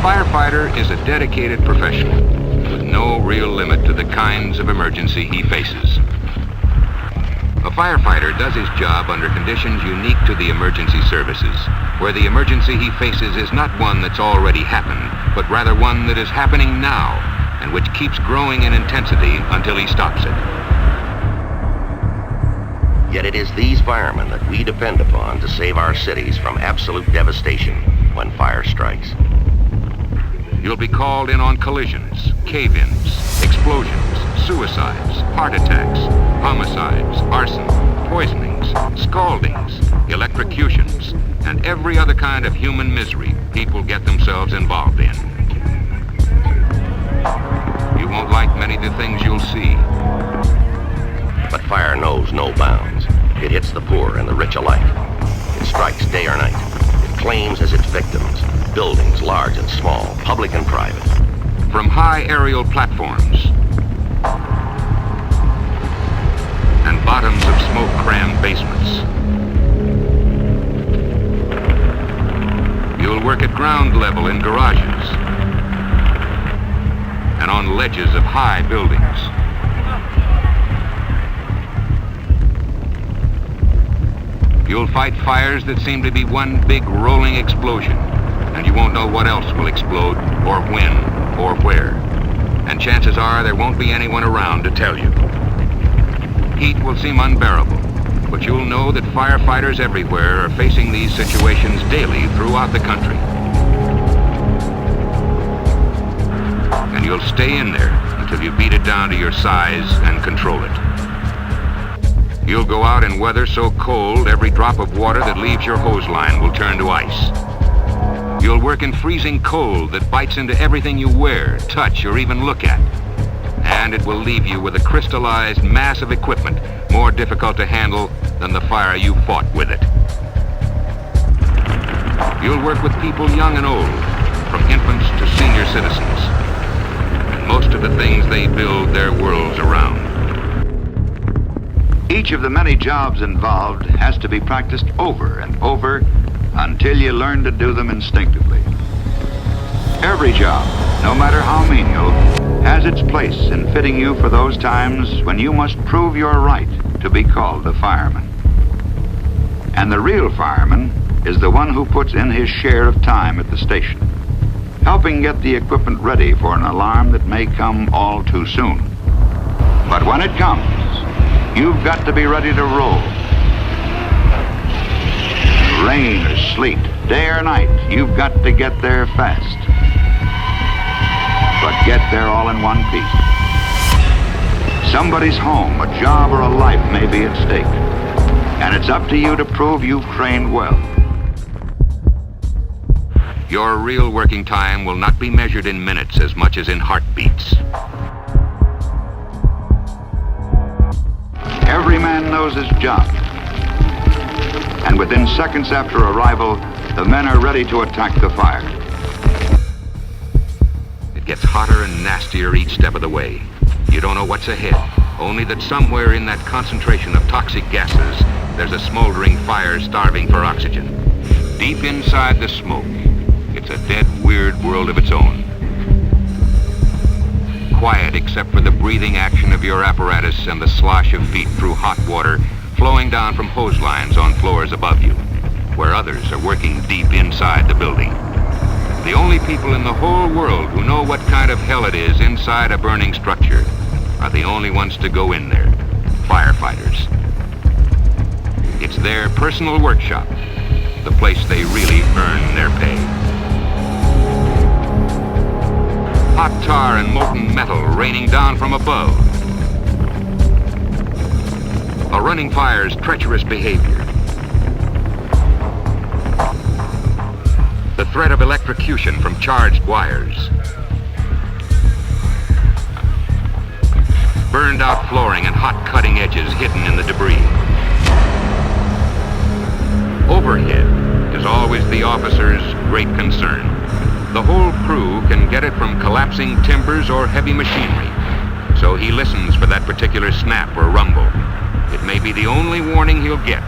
firefighter is a dedicated professional with no real limit to the kinds of emergency he faces. A firefighter does his job under conditions unique to the emergency services, where the emergency he faces is not one that's already happened, but rather one that is happening now, and which keeps growing in intensity until he stops it. Yet it is these firemen that we depend upon to save our cities from absolute devastation when fire strikes. You'll be called in on collisions, cave-ins, explosions, suicides, heart attacks, homicides, arson, poisonings, scaldings, electrocutions, and every other kind of human misery people get themselves involved in. You won't like many of the things you'll see. But fire knows no bounds. It hits the poor and the rich alike. It strikes day or night. It claims as its victims buildings large and small, public and private. From high aerial platforms and bottoms of smoke-crammed basements. You'll work at ground level in garages and on ledges of high buildings. You'll fight fires that seem to be one big rolling explosion, and you won't know what else will explode, or when, or where. And chances are there won't be anyone around to tell you. Heat will seem unbearable, but you'll know that firefighters everywhere are facing these situations daily throughout the country. And you'll stay in there until you beat it down to your size and control it. You'll go out in weather so cold, every drop of water that leaves your hose line will turn to ice. You'll work in freezing cold that bites into everything you wear, touch, or even look at. And it will leave you with a crystallized mass of equipment more difficult to handle than the fire you fought with it. You'll work with people young and old, from infants to senior citizens. And most of the things they build their worlds around. Each of the many jobs involved has to be practiced over and over until you learn to do them instinctively. Every job, no matter how menial, has its place in fitting you for those times when you must prove your right to be called a fireman. And the real fireman is the one who puts in his share of time at the station, helping get the equipment ready for an alarm that may come all too soon. But when it comes, you've got to be ready to roll. Rain or sleet, day or night, you've got to get there fast. But get there all in one piece. Somebody's home, a job, or a life may be at stake. And it's up to you to prove you've trained well. Your real working time will not be measured in minutes as much as in heartbeats. Every man knows his job. And within seconds after arrival, the men are ready to attack the fire. It gets hotter and nastier each step of the way. You don't know what's ahead, only that somewhere in that concentration of toxic gases, there's a smoldering fire starving for oxygen. Deep inside the smoke, it's a dead, weird world of its own. Quiet except for the breathing action of your apparatus and the slosh of feet through hot water flowing down from hose lines on floors above you, where others are working deep inside the building. The only people in the whole world who know what kind of hell it is inside a burning structure are the only ones to go in there, firefighters. It's their personal workshop, the place they really earn their pay. Hot tar and molten metal raining down from above. A running fire's treacherous behavior. The threat of electrocution from charged wires. Burned out flooring and hot cutting edges hidden in the debris. Overhead is always the officer's great concern. The whole crew can get it from collapsing timbers or heavy machinery, so he listens for that particular snap or rumble. It may be the only warning he'll get,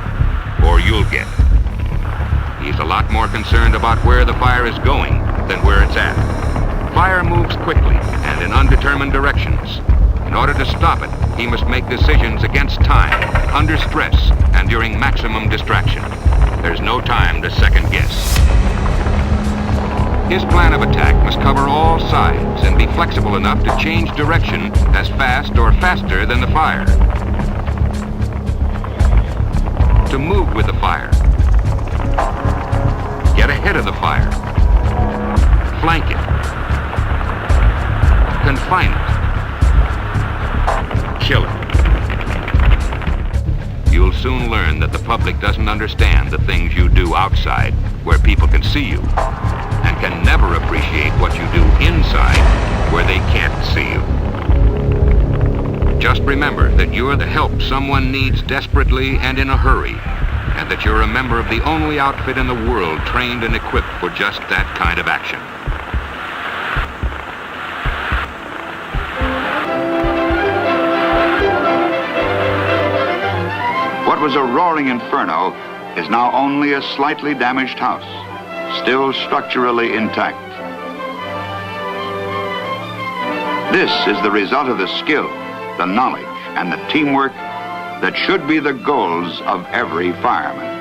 or you'll get. He's a lot more concerned about where the fire is going than where it's at. Fire moves quickly and in undetermined directions. In order to stop it, he must make decisions against time, under stress, and during maximum distraction. There's no time to second guess. His plan of attack must cover all sides and be flexible enough to change direction as fast or faster than the fire. To move with the fire. Get ahead of the fire. Flank it. Confine it. Kill it. You'll soon learn that the public doesn't understand the things you do outside, where people can see you, and can never appreciate what you do inside, where they can't see you. Just remember that you're the help someone needs desperately and in a hurry, and that you're a member of the only outfit in the world trained and equipped for just that kind of action. What was a roaring inferno is now only a slightly damaged house, still structurally intact. This is the result of the skill, the knowledge, and the teamwork that should be the goals of every fireman.